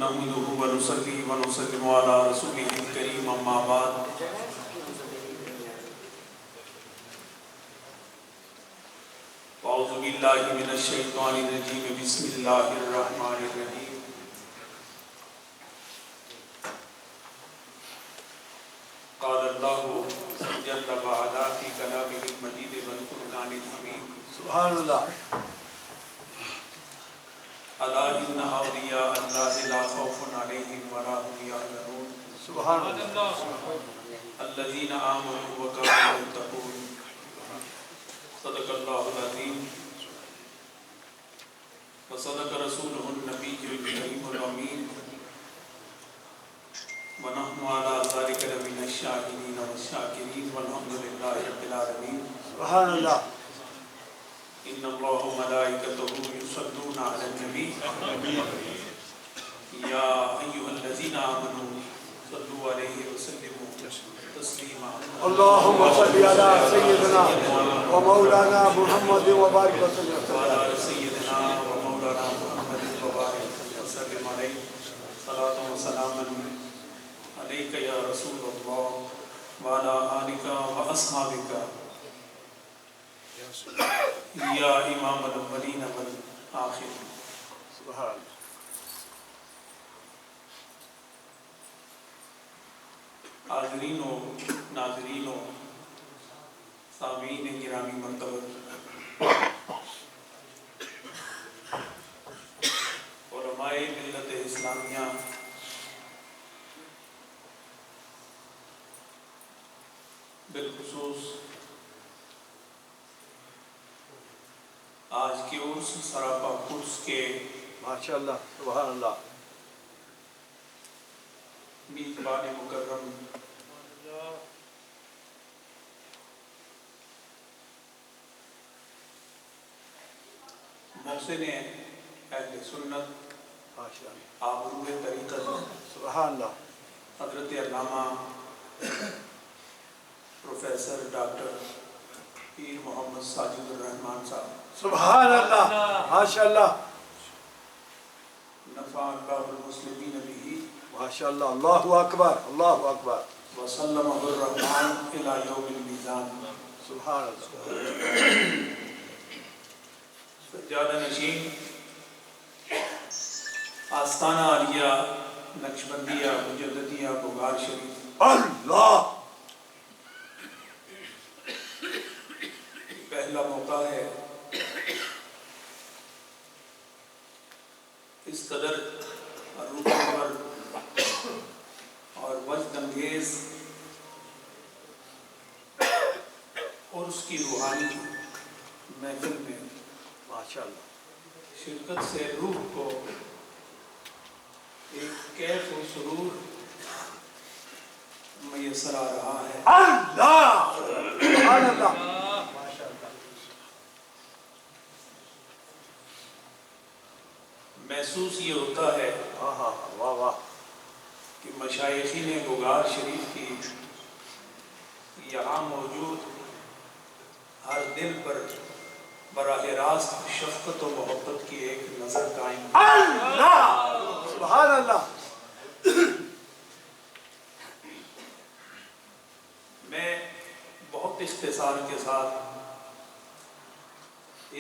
نحمده ونصلي ونسلم على رسوله الكريم اما بعد اعوذ باللہ من الشیطان الرجیم بسم اللہ الرحمن الرحیم قال اللہ جل وعلا فی کلامہ المجید والقرآن الحمید سبحان اللہ الا ان اولیاء اللہ لا خوف علیہم ولا هم یحزنون سبحان اللہ الذین آمنوا وکانوا یتقون صدق اللہ العظیم وصدق رسولہ النبی الکریم الامین ونحن علی ذلک لمن الشاہدین والشاکرین والحمد للہ رب العالمین سبحان اللہ ان اللہ ملائکتہ یصلون علی النبی یا ایھا الذین آمنوا صلوا علیہ وسلموا تسلیما اللہم صلی علی سیدنا و مولانا محمد وبارک وسلم وعلی سیدنا و مولانا محمد وبارک وسلم علیہ صلاۃ و سلام علیک یا رسول اللہ وعلی آلک و اصحابک یا امام الاولین والآخرین سبحان اللہ حاضرین و ناظرین و سامعین گرامی مرتبہ علماء ملت اسلامیہ بالخصوص آج کے عرس سراپا قدس کے ماشاءاللہ سبحان اللہ میزبان مکرم محسن اہل سنت ماشاءاللہ آبرو طریقت سبحان اللہ حضرت علامہ پروفیسر ڈاکٹر پیر محمد ساجد الرحمان صاحب سبحان اللہ ماشاءاللہ نفع اللہ المسلمین بہ ماشاءاللہ اللہ اکبر اللہ اکبر وسلمہ الرحمن الی یوم المیزان سبحان اللہ سجادہ نشین آستانہ عالیہ نقشبندیہ مجددیہ بغار شریف اللہ پہلا موقع ہے اس قدر روحانور اور وجد انگیز اور اس کی روحانی محفل میں ماشاءاللہ شرکت سے روح کو ایک کیف و سرور میسر آ رہا ہے اللہ سبحان اللہ محسوس یہ ہوتا ہے واہ واہ کہ مشائخین بغار شریف کی یہاں موجود ہر دل پر براہ راست شفقت و محبت کی ایک نظر قائم اللہ سبحان اللہ میں بہت اختصار کے ساتھ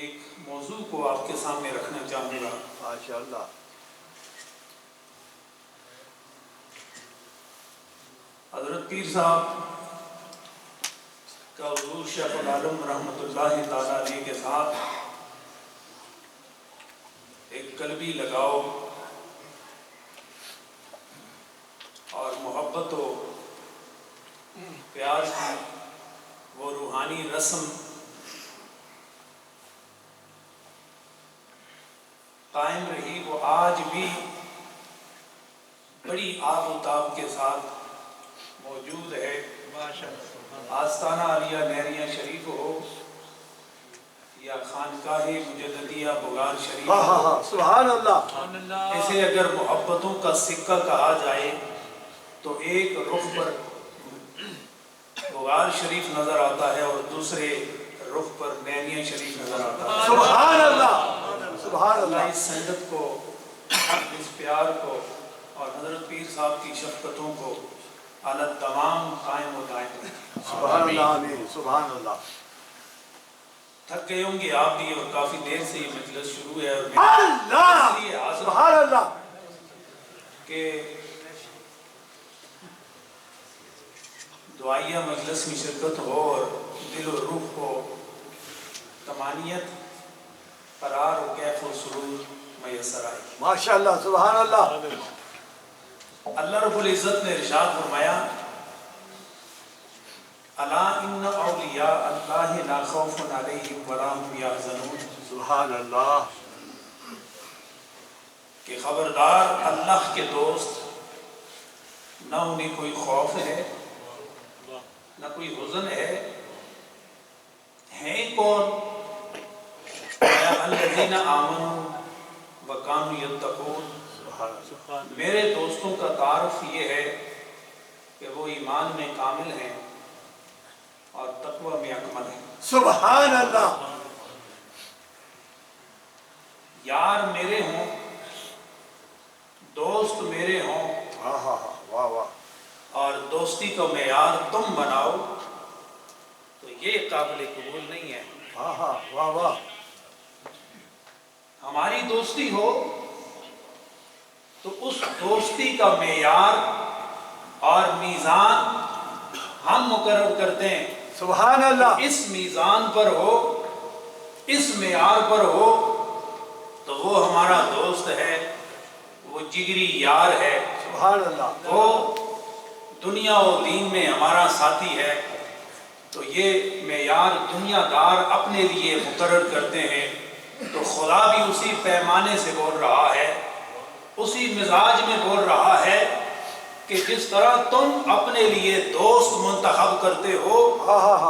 ایک موضوع کو آپ کے سامنے رکھنا چاہوں گا ماشاءاللہ حضرت پیر صاحب کا حضور شیخ العالم رحمۃ اللہ تعالیٰ علیہ کے ساتھ ایک قلبی لگاؤ اور محبت و پیار کی وہ روحانی رسم قائم رہی، وہ آج بھی بڑی آب و تاب کے ساتھ موجود ہے۔ آستانہ عالیہ نہریہ شریف ہو یا خانقاہ مجددیہ بغار شریف ہو، سبحان اللہ اسے اگر محبتوں کا سکہ کہا جائے تو ایک رخ پر بغار شریف نظر آتا ہے اور دوسرے رخ پر نہریہ شریف نظر آتا ہے۔ سبحان اللہ سبحان اللہ اللہ اس سنگت کو، اس پیار کو اور حضرت پیر صاحب کی شفقتوں کو علی تمام قائم و دائم رکھیں۔ سبحان اللہ، آمین، سبحان اللہ۔ تھک گئے ہوں گے آپ بھی، اور کافی دیر سے یہ مجلس شروع ہے، اور اللہ، اس لیے حاضر سبحان اللہ۔ کہ دعائیہ مجلس میں شرکت ہو اور دل و روح کو طمانینت، قرار و کیف و سرور میسر آئے۔ ماشاءاللہ، سبحان اللہ۔ اللہ رب العزت نے ارشاد فرمایا الا ان اولیاء اللہ لا خوف علیہم ولا هم یحزنون، سبحان اللہ۔ کہ خبردار اللہ کے دوست نہ انہیں کوئی خوف ہے نہ کوئی حزن ہے۔ ہیں کون؟ الذین آمنوا وکانوا یتقون، میرے دوستوں کا تعارف یہ ہے کہ وہ ایمان میں کامل ہیں اور تقوی میں اکمل ہیں۔ سبحان اللہ۔ یار میرے ہوں، دوست میرے ہوں، ہاں ہاں ہاں، واہ واہ۔ اور دوستی کا معیار تم بناؤ تو یہ قابل قبول نہیں ہے۔ ہاں ہاں، واہ واہ۔ ہماری دوستی ہو تو اس دوستی کا معیار اور میزان ہم مقرر کرتے ہیں۔ سبحان اللہ۔ اس میزان پر ہو، اس معیار پر ہو تو وہ ہمارا دوست ہے، وہ جگری یار ہے، سبحان اللہ۔ وہ دنیا و دین میں ہمارا ساتھی ہے۔ تو یہ معیار دنیا دار اپنے لیے مقرر کرتے ہیں، تو خدا بھی اسی پیمانے سے بول رہا ہے، اسی مزاج میں بول رہا ہے کہ جس طرح تم اپنے لیے دوست منتخب کرتے ہو،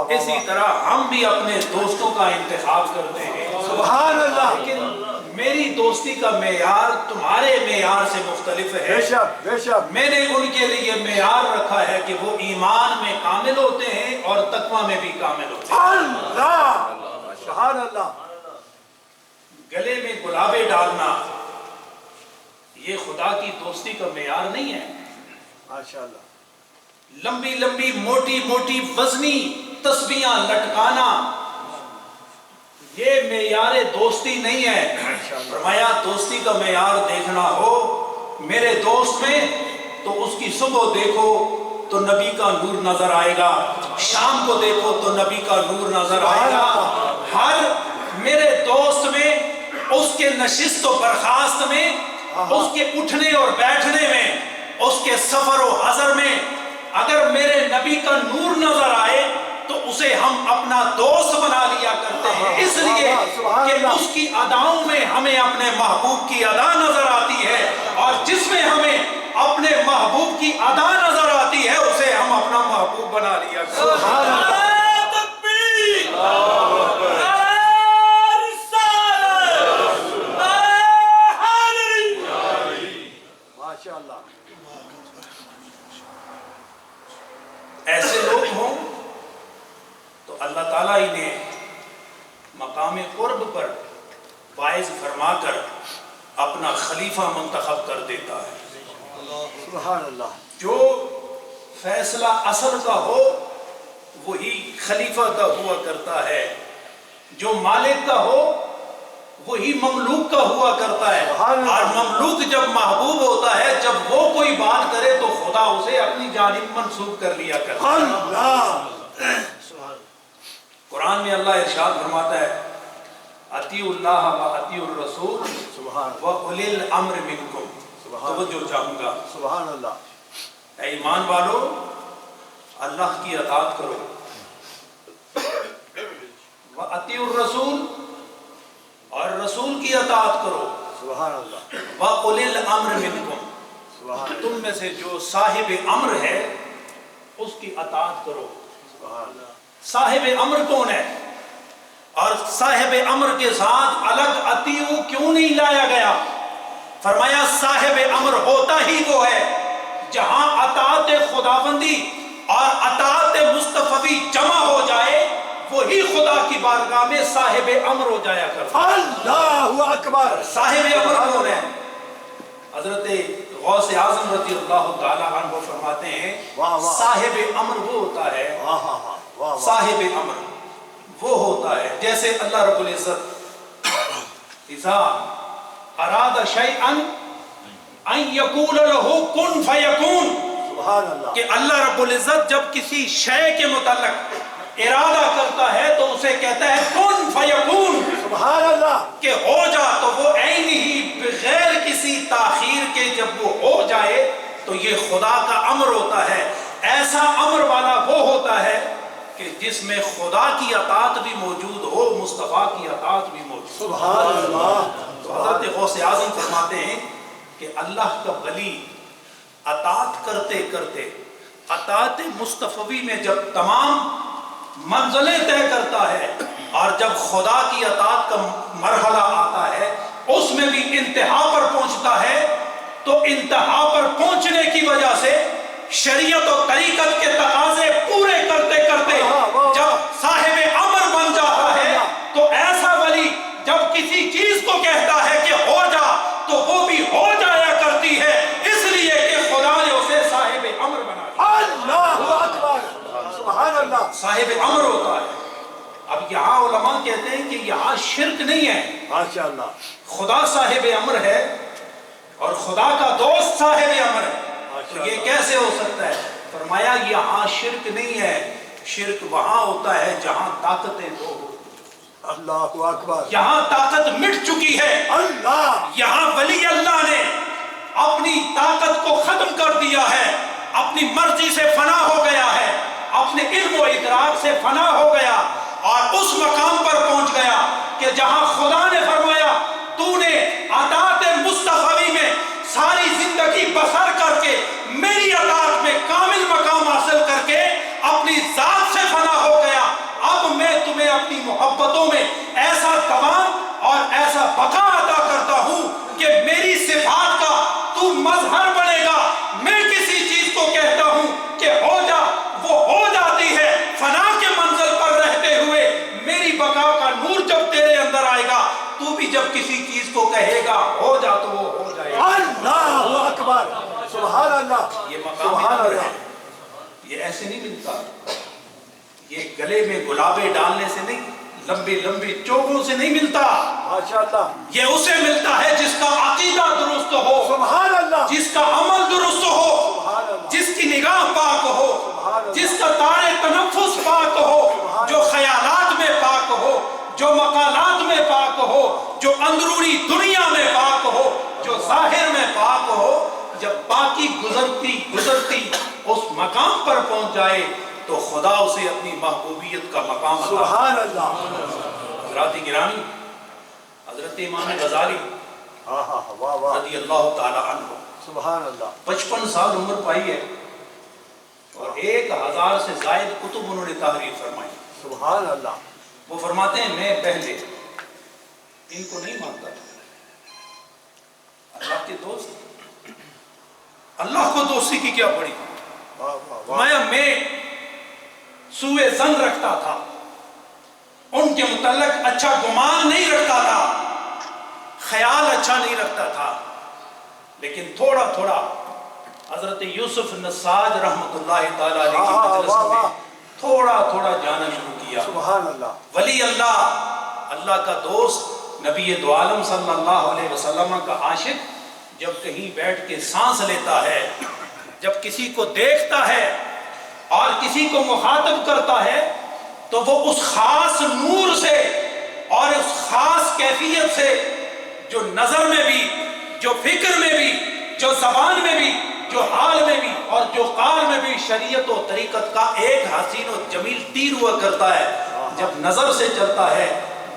اسی طرح ہم بھی اپنے دوستوں کا انتخاب کرتے ہیں۔ سبحان اللہ۔ لیکن میری دوستی کا معیار تمہارے معیار سے مختلف ہے۔ بے شک، بے شک۔ میں نے ان کے لیے معیار رکھا ہے کہ وہ ایمان میں کامل ہوتے ہیں اور تقوی میں بھی کامل ہوتے ہیں۔ اللہ، سبحان اللہ۔ گلے میں گلابے ڈالنا یہ خدا کی دوستی کا معیار نہیں ہے۔ ماشاءاللہ۔ لمبی لمبی موٹی موٹی وزنی تسبیحاں لٹکانا یہ معیار دوستی نہیں ہے۔ فرمایا دوستی کا معیار دیکھنا ہو میرے دوست میں تو اس کی صبح دیکھو تو نبی کا نور نظر آئے گا، شام کو دیکھو تو نبی کا نور نظر آئے گا۔ ہر میرے دوست میں، اس کے نشست و برخاست میں، اس کے اٹھنے اور بیٹھنے میں، اس کے سفر و حضر میں اگر میرے نبی کا نور نظر آئے تو اسے ہم اپنا دوست بنا لیا کرتے ہیں، اس لیے کہ اس کی اداؤں میں ہمیں اپنے محبوب کی ادا نظر آتی ہے، اور جس میں ہمیں اپنے محبوب کی ادا نظر آتی ہے اسے ہم اپنا محبوب بنا لیا کرتے ہیں۔ ایسے لوگ ہوں تو اللہ تعالیٰ انہیں مقام قرب پر فائز فرما کر اپنا خلیفہ منتخب کر دیتا ہے۔ سبحان اللہ۔ جو فیصلہ اصل کا ہو وہی خلیفہ کا ہوا کرتا ہے، جو مالک کا ہو وہی مملوک کا ہوا کرتا ہے، اور مملوک جب محبوب ہوتا ہے، جب وہ کوئی بات کرے تو خدا اسے اپنی جانب منسوب کر لیا کرتا ہے۔ قرآن میں اللہ ارشاد فرماتا ہے اطیعوا اللہ و اطیعوا الرسول و اولی الامر منکم۔ توجہ چاہوں گا، سبحان اللہ۔ اے ایمان والو اللہ کی اطاعت کرو، و اطیعوا الرسول اور رسول کی اطاعت کرو، سبحان اللہ۔ و اولی الامر منکم، تم میں سے جو صاحب امر ہے اس کی اطاعت کرو۔ صاحب امر کون ہے؟ اور صاحب امر کے ساتھ الگ اطیعوا کیوں نہیں لایا گیا؟ فرمایا صاحب امر ہوتا ہی وہ ہے جہاں اطاعت خداوندی اور اطاعت مصطفی جمع ہو جائے وہی خدا کی بارگاہ میں صاحب امر ہو جایا کرتا ہے۔ اللہ اکبر۔ صاحب امر کون ہے؟ حضرت غوث اعظم رضی اللہ تعالی عنہ فرماتے ہیں صاحب امر وہ ہوتا ہے، صاحب امر وہ ہوتا ہے جیسے اللہ رب العزت اذا اراد شیئا ان یقول له کن فیکون، کہ اللہ رب العزت جب کسی شے کے متعلق ارادہ کرتا ہے تو اسے کہتا ہے کن فیکون، سبحان اللہ، کہ ہو جا، تو وہ عین ہی بغیر کسی تاخیر کے جب وہ ہو جائے تو یہ خدا کا امر ہوتا ہے۔ ایسا امر والا وہ ہوتا ہے کہ جس میں خدا کی اطاعت بھی موجود ہو، مصطفیٰ کی اطاعت بھی موجود۔ سبحان اللہ۔ تو حضرت غوث اعظم فرماتے ہیں کہ اللہ کا ولی اطاعت کرتے کرتے اطاعت مصطفی میں جب تمام منزلیں طے کرتا ہے اور جب خدا کی اطاعت کا مرحلہ آتا ہے اس میں بھی انتہا پر پہنچتا ہے، تو انتہا پر پہنچنے کی وجہ سے شریعت و طریقت کے تقاضے پورے کرتے کرتے جب صاحب امر بن جاتا ہے تو ایسا ولی جب کسی چیز کو کہتا ہے کہ ہو جا تو وہ بھی ہو جایا کرتی ہے، اس لیے کہ خدا نے اسے صاحب امر بنا دیا۔ اللہ اکبر، سبحان اللہ، صاحب امر ہوتا ہے۔ اب یہاں علماء کہتے ہیں کہ یہاں شرک نہیں ہے، ماشاءاللہ، خدا صاحب امر ہے اور خدا کا دوست صاحب امر ہے، تو یہ کیسے ہو سکتا ہے؟ فرمایا یہاں شرک نہیں ہے، شرک وہاں ہوتا ہے جہاں طاقتیں دو ہو۔ اللہ اکبر، یہاں طاقت مٹ چکی ہے، اللہ، یہاں ولی اللہ نے اپنی طاقت کو ختم کر دیا ہے، اپنی مرضی سے فنا ہو گیا ہے، اپنے علم و ادراک سے فنا ہو گیا اور اس مقام پر پہنچ گیا کہ جہاں خدا نے فرمایا تو نے اطاعت مصطفی میں ساری زندگی بسر کر کے میری اطاعت میں کامل مقام حاصل کر کے اپنی ذات سے فنا ہو گیا، اب میں تمہیں اپنی محبتوں میں ایسا دوام اور ایسا بقا عطا کرتا ہوں کہ میری صفات کا تو مظہر بنے گا۔ میں کسی چیز کو کہتا ہوں کہ ہو جا، وہ ہو جاتی ہے، فنا کے منزل پر رہتے ہوئے میری بقا کا نور جب تیرے اندر آئے گا تو بھی جب کسی چیز کو کہے گا ہو جا تو وہ ہو جائے گا۔ اللہ اکبر، سبحان اللہ، یہ مقام سبحان امر اللہ، ہے، یہ ایسے نہیں ملتا، یہ گلے میں گلابے ڈالنے سے نہیں، لمبی لمبی چوبوں سے نہیں ملتا، ماشاءاللہ، یہ اسے ملتا ہے جس کا عقیدہ درست ہو، سبحان اللہ، جس کا عمل درست ہو، سبحان اللہ، جس کی نگاہ پاک ہو، جس کا تارے تنفس پاک ہو، جو خیالات میں پاک ہو، جو مقالات میں پاک ہو، جو اندرونی دنیا میں پاک ہو، جو ظاہر میں پاک ہو۔ جب پاکی گزرتی گزرتی اس مقام پر پہنچ جائے تو خدا اسے اپنی محبوبیت کا مقام عطا۔ سبحان اللہ، حضرات گرامی، حضرت امام غزالی واہ واہ، رضی اللہ تعالی عنہ سبحان اللہ، 55 سال عمر پائی ہے اور 1000 سے زائد کتب انہوں نے تحریر فرمائی۔ سبحان اللہ، وہ فرماتے ہیں میں پہلے ان کو نہیں مانتا تھا، اللہ کے دوست، اللہ کو دوستی کی کیا پڑی، واہ واہ واہ، میں سوء ظن رکھتا تھا، ان کے متعلق اچھا گمان نہیں رکھتا تھا، خیال اچھا نہیں رکھتا تھا، لیکن تھوڑا تھوڑا حضرت یوسف نساج رحمت اللہ تعالیٰ علیہ کی مجلس میں تھوڑا تھوڑا جانا شروع کیا۔ سبحان اللہ، ولی اللہ، اللہ کا دوست، نبی دو عالم صلی اللہ علیہ وسلم کا عاشق جب کہیں بیٹھ کے سانس لیتا ہے، جب کسی کو دیکھتا ہے اور کسی کو مخاطب کرتا ہے تو وہ اس خاص نور سے اور اس خاص کیفیت سے جو نظر میں بھی، جو فکر میں بھی، جو زبان میں بھی، جو حال میں بھی اور جو قال میں بھی شریعت و طریقت کا ایک حسین و جمیل تیر ہوا کرتا ہے، جب نظر سے چلتا ہے،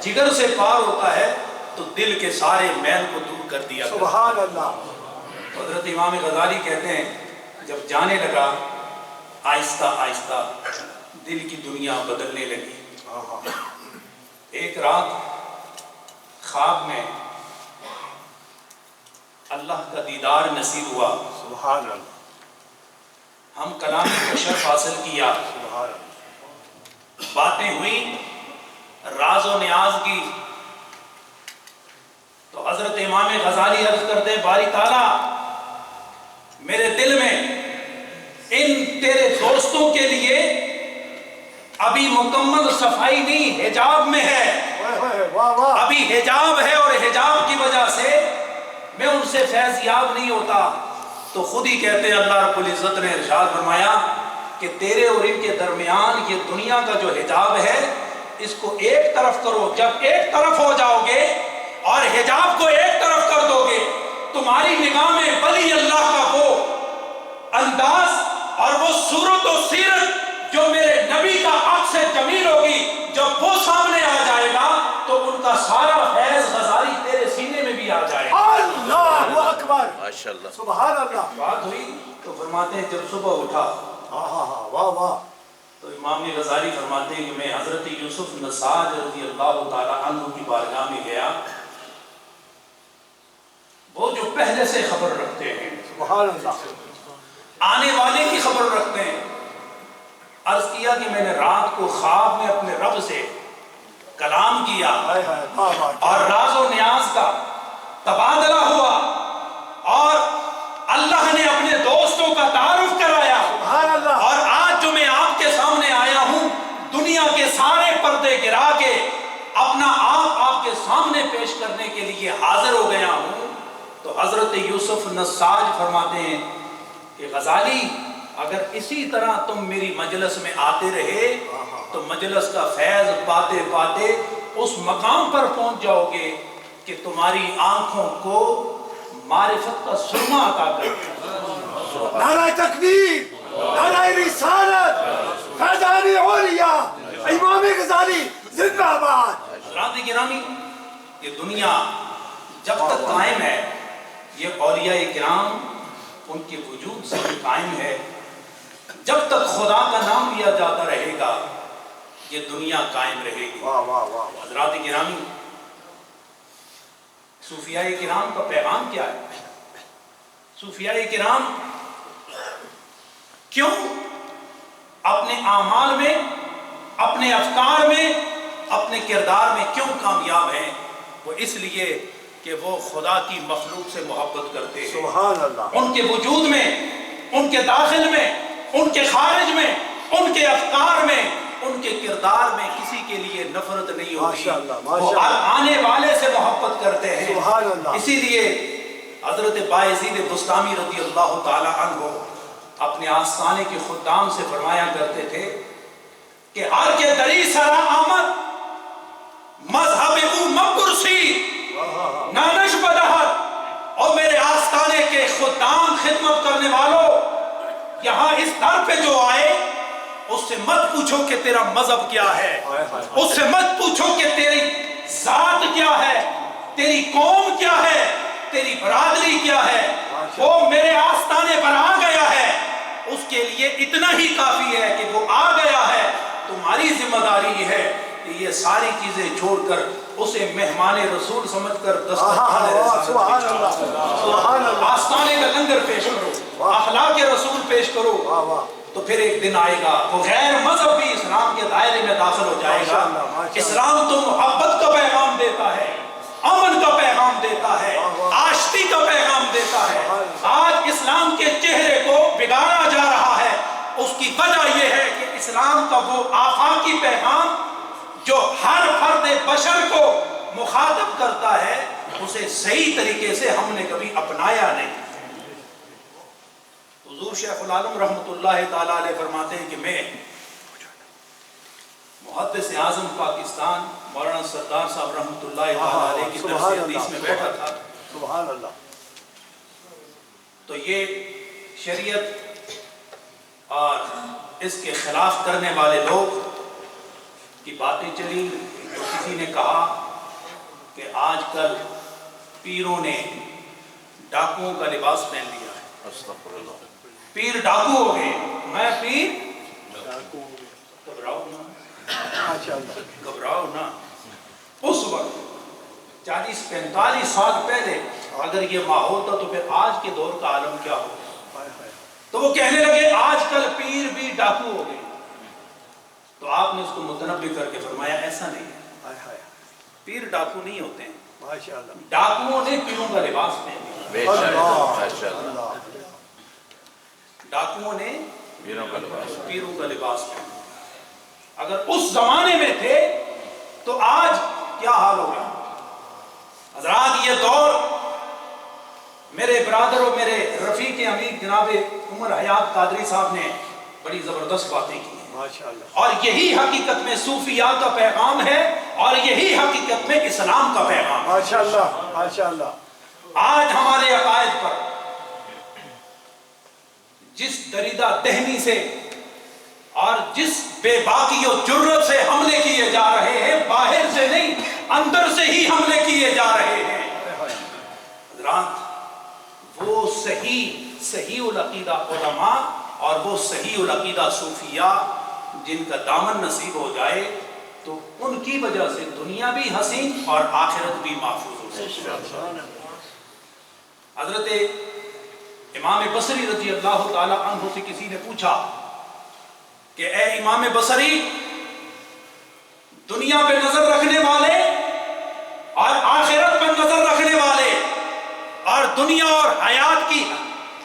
جگر سے پار ہوتا ہے تو دل کے سارے میل کو دور کر دیا۔ سبحان اللہ، حضرت امام غزالی کہتے ہیں جب جانے لگا آہستہ آہستہ دل کی دنیا بدلنے لگی۔ ایک رات خواب میں اللہ کا دیدار نصیب ہوا، سبحان اللہ، ہم کلامی کو شرف حاصل کیا، سبحان اللہ، باتیں ہوئی، راز و نیاز کی، تو حضرت امام غزالی عرض کرتے ہیں باری تعالیٰ میرے دل میں ان تیرے دوستوں کے لیے ابھی مکمل صفائی نہیں، حجاب میں ہے، ابھی حجاب ہے، اور حجاب کی وجہ سے میں ان سے فیض یاب نہیں ہوتا. تو خود ہی کہتے ہیں اللہ رب العزت نے ارشاد فرمایا کہ تیرے اور ان کے درمیان یہ دنیا کا جو حجاب ہے اس کو ایک طرف کرو. جب ایک طرف ہو جاؤ گے اور حجاب کو ایک طرف کر دو گے، تمہاری نگاہ میں ولی اللہ کا وہ انداز اور وہ صورت و سیرت جو میرے نبی کا عکس جمیل ہوگی، جب وہ سامنے آ جائے گا تو ان کا سارا فیض غزالی تیرے سینے میں بھی آ جائے گا. اللہ اکبر، ماشاءاللہ، سبحان اللہ. بات ہوئی تو فرماتے ہیں جب صبح اٹھا واہ واہ. تو امام غزالی فرماتے ہیں کہ میں حضرت یوسف نساج رضی اللہ تعالی عنہ کی بارگاہ میں گیا. وہ جو پہلے سے خبر رکھتے ہیں، سبحان اللہ، آنے والے کی خبر رکھتے ہیں. عرض کیا کہ میں نے رات کو خواب میں اپنے رب سے کلام کیا اور راز و نیاز کا تبادلہ ہوا اور اللہ نے اپنے دوستوں کا تعارف کرایا. سبحان اللہ. اور آج جو میں آپ کے سامنے آیا ہوں، دنیا کے سارے پردے گرا کے اپنا آپ کے سامنے پیش کرنے کے لیے حاضر ہو گیا ہوں. تو حضرت یوسف نساج فرماتے ہیں کہ غزالی اگر اسی طرح تم میری مجلس میں آتے رہے تو مجلس کا فیض پاتے پاتے اس مقام پر پہنچ جاؤ گے کہ تمہاری آنکھوں کو معرفت کا سرما عطا کرے. نعرہ تکبیر، نعرہ رسالت، فیضان اولیاء، امام غزالی زندہ باد. حضرات گرامی، یہ دنیا جب تک قائم ہے، یہ اولیاء کرام ان کے وجود سے قائم ہے. جب تک خدا کا نام لیا جاتا رہے گا یہ دنیا قائم رہے گی. حضرات گرامی، صوفیاء کرام کا پیغام کیا ہے؟ صوفیاء کرام کیوں اپنے اعمال میں، اپنے افکار میں، اپنے کردار میں کیوں کامیاب ہیں؟ وہ اس لیے کہ وہ خدا کی مخلوق سے محبت کرتے ہیں. سبحان اللہ. ان کے وجود میں، ان کے داخل میں، ان کے خارج میں، ان کے افکار میں، ان کے کردار میں کسی کے لیے نفرت نہیں ہوتی. وہ آنے والے سے محبت کرتے ہیں. سبحان اللہ. اسی لیے حضرت بایزید بسطامی رضی اللہ تعالی عنہ اپنے آستانے کے خدام سے فرمایا کرتے تھے کہ ہر کے دری سرا آمد مذہب او مکرسی نانش بدہت. اور میرے آستانے کے خدام، خدمت کرنے والوں، یہاں اس در پہ جو آئے اس سے مت پوچھو کہ تیرا مذہب کیا ہے، اس سے مت پوچھو کہ تیری ذات کیا ہے، تیری قوم کیا ہے، تیری برادری کیا ہے. وہ میرے آستانے پر آ گیا ہے، اس کے لیے اتنا ہی کافی ہے کہ وہ آ گیا ہے. تمہاری ذمہ داری ہے کہ یہ ساری چیزیں چھوڑ کر اسے مہمان رسول سمجھ کر آستانے کا لنگر پیش کرو، اخلاق رسول پیش کرو. تو پھر ایک دن آئے گا تو غیر مذہب بھی اسلام کے دائرے میں داخل ہو جائے گا. اسلام تو محبت کا پیغام دیتا ہے، امن کا پیغام دیتا ہے، آشتی کا پیغام دیتا ہے. آج اسلام کے چہرے کو بگاڑا جا رہا ہے. اس کی وجہ یہ ہے کہ اسلام کا وہ آفاقی پیغام جو ہر فرد بشر کو مخاطب کرتا ہے اسے صحیح طریقے سے ہم نے کبھی اپنایا نہیں. حضور شیخ العالم رحمۃ اللہ تعالی علیہ فرماتے ہیں کہ میں محدث اعظم پاکستان مولانا سردار صاحب رحمۃ اللہ تعالی علیہ کی درس حدیث میں بیٹھا تھا. سبحان اللہ. تو یہ شریعت اور اس کے خلاف کرنے والے لوگ کی باتیں چلی. تو کسی نے کہا کہ آج کل پیروں نے ڈاکوؤں کا لباس پہن لیا ہے، پیر ڈاکو ہو گئے. میں پیر؟ گھبراؤ نا، گھبراؤ نا. اس وقت 40-45 سال پہلے اگر یہ ماحول تھا تو پھر آج کے دور کا عالم کیا ہو. تو وہ کہنے لگے آج کل پیر بھی ڈاکو ہو گئے. تو آپ نے اس کو متنبہ کر کے فرمایا ایسا نہیں ہے، پیر ڈاکو نہیں ہوتے ہیں، ڈاکوؤں نے پیروں کا لباس پہن لیا. ڈاکوؤں نے پیروں کا لباس پہنا. اگر اس زمانے میں تھے تو آج کیا حال ہوگا؟ حضرات یہ دور میرے برادر اور میرے رفیق امیر جناب عمر حیات قادری صاحب نے بڑی زبردست باتیں کی ہیں ماشاءاللہ. اور یہی حقیقت میں صوفیاء کا پیغام ہے اور یہی حقیقت میں اسلام کا پیغام ہے. ماشاءاللہ ماشاءاللہ. آج ہمارے عقائد پر جس دریدہ دہنی سے اور جس بے باکی و جرت سے حملے کیے جا رہے ہیں، باہر سے نہیں اندر سے ہی حملے کیے جا رہے ہیں. حضرات وہ صحیح العقیدہ علماء اور وہ صحیح العقیدہ صوفیاء جن کا دامن نصیب ہو جائے تو ان کی وجہ سے دنیا بھی حسین اور آخرت بھی محفوظ ہو جائے. حضرت امام بصری رضی اللہ تعالی عنہ سے کسی نے پوچھا کہ اے امام بصری، دنیا پہ نظر رکھنے والے اور آخرت پہ نظر رکھنے والے اور دنیا اور حیات کی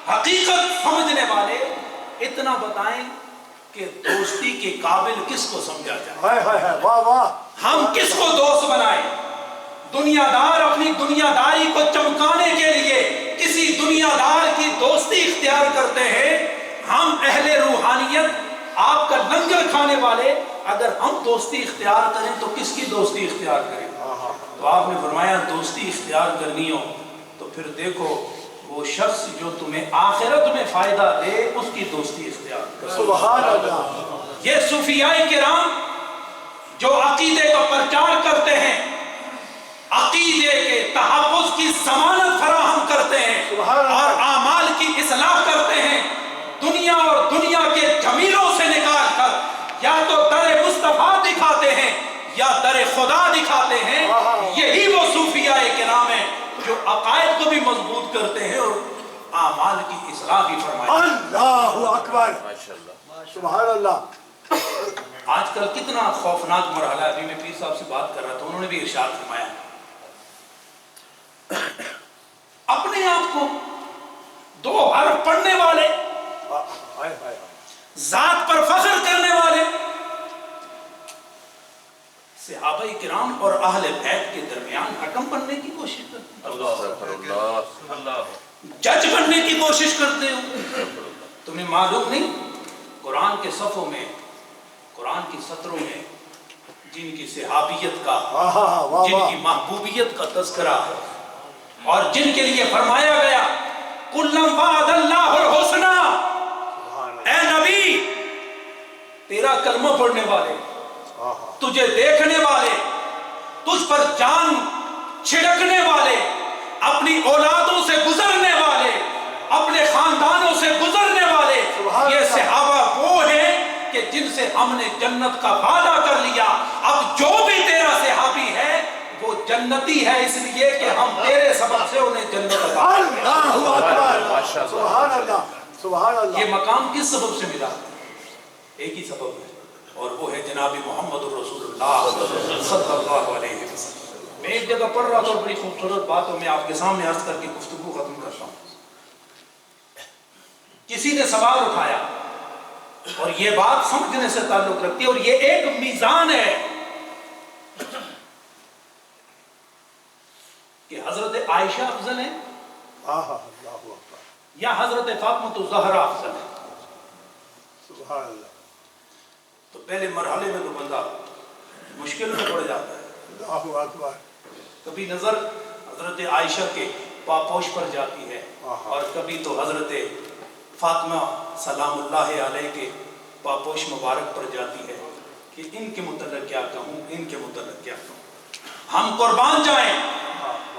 حقیقت سمجھنے والے اتنا بتائیں کہ دوستی کے قابل کس کو سمجھا جائے؟ واہ واہ. ہم کس کو دوست بنائیں؟ دنیا دار اپنی دنیا داری کو چمکانے کے لیے کسی دنیا دار کی دوستی اختیار کرتے ہیں. ہم اہل روحانیت آپ کا لنگر کھانے والے اگر ہم دوستی اختیار کریں تو کس کی دوستی اختیار کریں؟ تو آپ نے فرمایا دوستی اختیار کرنی ہو تو پھر دیکھو وہ شخص جو تمہیں آخرت میں فائدہ دے اس کی دوستی اختیار کرو. سبحان اللہ. یہ صوفیاء کرام جو عقیدے کا پرچار کرتے ہیں، عقیدے کے تحفظ کی ضمانت فراہم کرتے ہیں اور اعمال کی اصلاح کرتے ہیں، دنیا اور دنیا کے جمیلوں سے نکال کر یا تو در مصطفیٰ دکھاتے ہیں یا در خدا دکھاتے ہیں. یہی وہ صوفیاء کرام ہیں جو عقائد کو بھی مضبوط کرتے ہیں اور اعمال کی اصلاح بھی فرمائے. اللہ اکبر. سبحان اللہ. آج کل کتنا خوفناک مرحلہ ہے. ابھی میں پیر صاحب سے بات کر رہا تھا، انہوں نے بھی ارشاد فرمایا اپنے آپ کو 2 حرف پڑھنے والے، ذات پر فخر کرنے والے، صحابہ کرام اور اہل بیت کے درمیان حکم بننے کی کوشش کرتے ہیں، جج بننے کی کوشش کرتے ہو. تمہیں معلوم نہیں قرآن کے صفوں میں، قرآن کی سطروں میں جن کی صحابیت کا، جن کی محبوبیت کا تذکرہ ہے اور جن کے لیے فرمایا گیا کلم وعد اللہ الحسنى، اے نبی تیرا کلمہ پڑھنے والے، تجھے دیکھنے والے، تجھ پر جان چھڑکنے والے، اپنی اولادوں سے گزرنے والے، اپنے خاندانوں سے گزرنے والے، یہ صحابہ وہ ہیں کہ جن سے ہم نے جنت کا وعدہ کر لیا. اب جو بھی تیرا صحابی ہے وہ جنتی ہے اس لیے کہ ہم تیرے سبب سے انہیں جنت عطا کریں. اللہ اکبر. سبحان اللہ سبحان اللہ. یہ مقام کس سبب سے ملا؟ ایک ہی سبب ہے اور وہ ہے جناب محمد الرسول اللہ صلی اللہ علیہ وسلم. میں ایک جگہ پڑھ رہا تھا اور بڑی خوبصورت بات میں آپ کے سامنے عرض کر کے گفتگو ختم کرتا ہوں. کسی نے سوال اٹھایا اور یہ بات سمجھنے سے تعلق رکھتی ہے اور یہ ایک میزان ہے کہ حضرت عائشہ افضل ہے یا حضرت فاطمہ الزہرا افضل ہے. سبحان اللہ. تو پہلے مرحلے میں تو بندہ مشکل میں پڑ جاتا ہے. اللہ اکبر. کبھی نظر حضرت عائشہ کے پاپوش پر جاتی ہے اور کبھی تو حضرت فاطمہ سلام اللہ علیہ کے پاپوش مبارک پر جاتی ہے کہ ان کے متعلق کیا کہوں، ان کے متعلق کیا کہوں. ہم قربان جائیں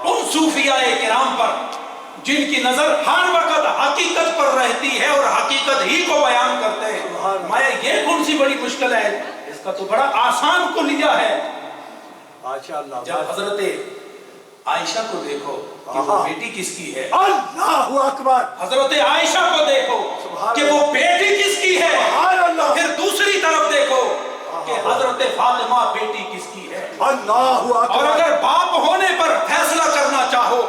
ان صوفیاء کرام پر جن کی نظر ہر وقت حقیقت پر رہتی ہے اور حقیقت ہی کو بیان کرتے ہیں. میں یہ کون سی بڑی مشکل ہے، اس کا تو بڑا آسان کو لیا ہے. جب حضرت عائشہ کو دیکھو کہ وہ بیٹی کس کی ہے، اللہ اکبر. حضرت عائشہ کو دیکھو کہ وہ بیٹی کس کی ہے، پھر دوسری طرف دیکھو کہ حضرت فاطمہ بیٹی کس کی ہے. اللہ اکبر. اور اگر باپ ہونے پر فیصلہ کرنا چاہو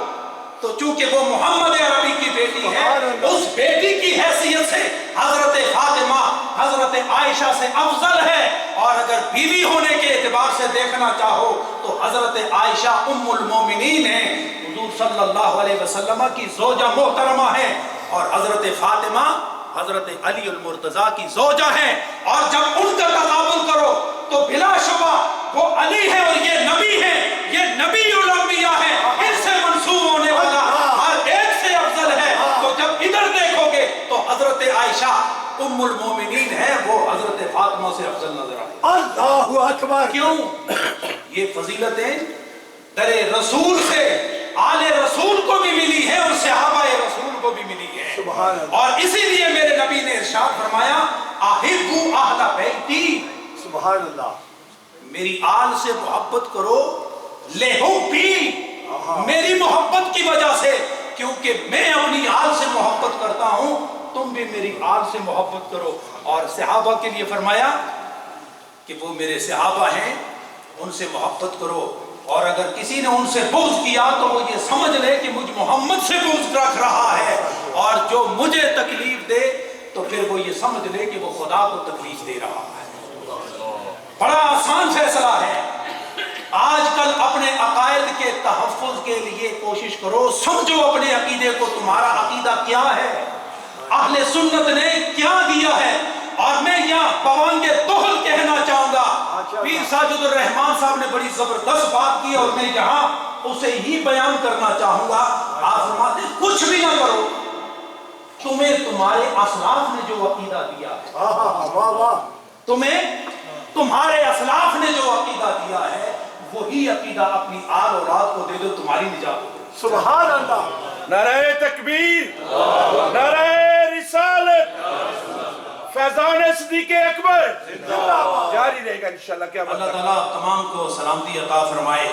تو چونکہ وہ محمد عربی کی بیٹی ہے، اس بیٹی کی حیثیت سے حضرت فاطمہ حضرت عائشہ سے افضل ہے، اور اگر بیوی ہونے کے اعتبار سے دیکھنا چاہو تو حضرت عائشہ ام المومنین ہیں، حضور صلی اللہ علیہ وسلم کی زوجہ محترمہ ہے، اور حضرت فاطمہ حضرت علی المرتضیٰ کی زوجہ ہیں، اور جب ان کا تقابل کرو تو بلا شبہ وہ علی ہے اور یہ نبی ہے، یہ نبی الانبیاء ہے، ان سے منسوب ہونے والا ہر ایک سے افضل ہے۔ تو جب ادھر دیکھو گے تو حضرت عائشہ ام المومنین ہے، وہ حضرت فاطمہ سے افضل نظر آئے۔ اللہ اکبر۔ کیوں؟ یہ فضیلتیں در رسول سے آل رسول کو بھی ملی ہے اور صحابہ رسول کو بھی ملی ہے، سبحان اللہ۔ اور اسی لیے میرے نبی نے ارشاد فرمایا احبوا اہل بیتی، سبحان اللہ۔ میری آل سے محبت کرو، لحبی، میری محبت کی وجہ سے، کیونکہ میں اپنی آل سے محبت کرتا ہوں، تم بھی میری آل سے محبت کرو۔ اور صحابہ کے لیے فرمایا کہ وہ میرے صحابہ ہیں، ان سے محبت کرو، اور اگر کسی نے ان سے بغض کیا تو وہ یہ سمجھ لے کہ مجھ محمد سے بغض رکھ رہا ہے، اور جو مجھے تکلیف دے تو پھر وہ یہ سمجھ لے کہ وہ خدا کو تکلیف دے رہا ہے۔ بڑا آسان فیصلہ ہے۔ آج کل اپنے عقائد کے تحفظ کے لیے کوشش کرو، سمجھو اپنے عقیدے کو، تمہارا عقیدہ کیا ہے، اہل سنت نے کیا دیا ہے۔ اور میں یہاں بوانگ دہل کہنا چاہوں گا، پیر ساجد الرحمان صاحب نے بڑی زبردست بات کی، اور میں یہاں اسے ہی بیان کرنا چاہوں گا۔ آپ فرماتے ہیں کچھ بھی نہ کرو، تمہیں تمہارے اسلاف نے جو عقیدہ دیا ہے، واہ واہ، تمہیں تمہارے اسلاف نے جو عقیدہ دیا ہے وہی عقیدہ اپنی آل اولاد کو دے دو، تمہاری نجات ہو۔ سبحان اللہ۔ نعرہ تکبیر، نعرہ رسالت، فیضان صدیق اکبر جاری رہے گا انشاءاللہ۔ کیا اللہ تعالیٰ تمام کو سلامتی عطا فرمائے،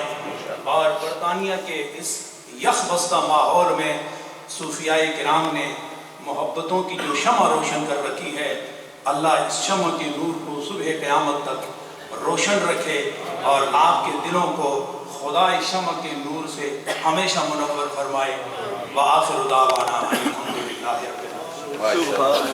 اور برطانیہ کے اس یخ بستہ ماحول میں صوفیاء کرام نے محبتوں کی جو شمع روشن کر رکھی ہے، اللہ اس شمع کے نور کو صبح قیامت تک روشن رکھے، اور آپ کے دلوں کو خدا اس شمع کے نور سے ہمیشہ منور فرمائے۔ وآخر دعوانا الحمدللہ رب العالمین۔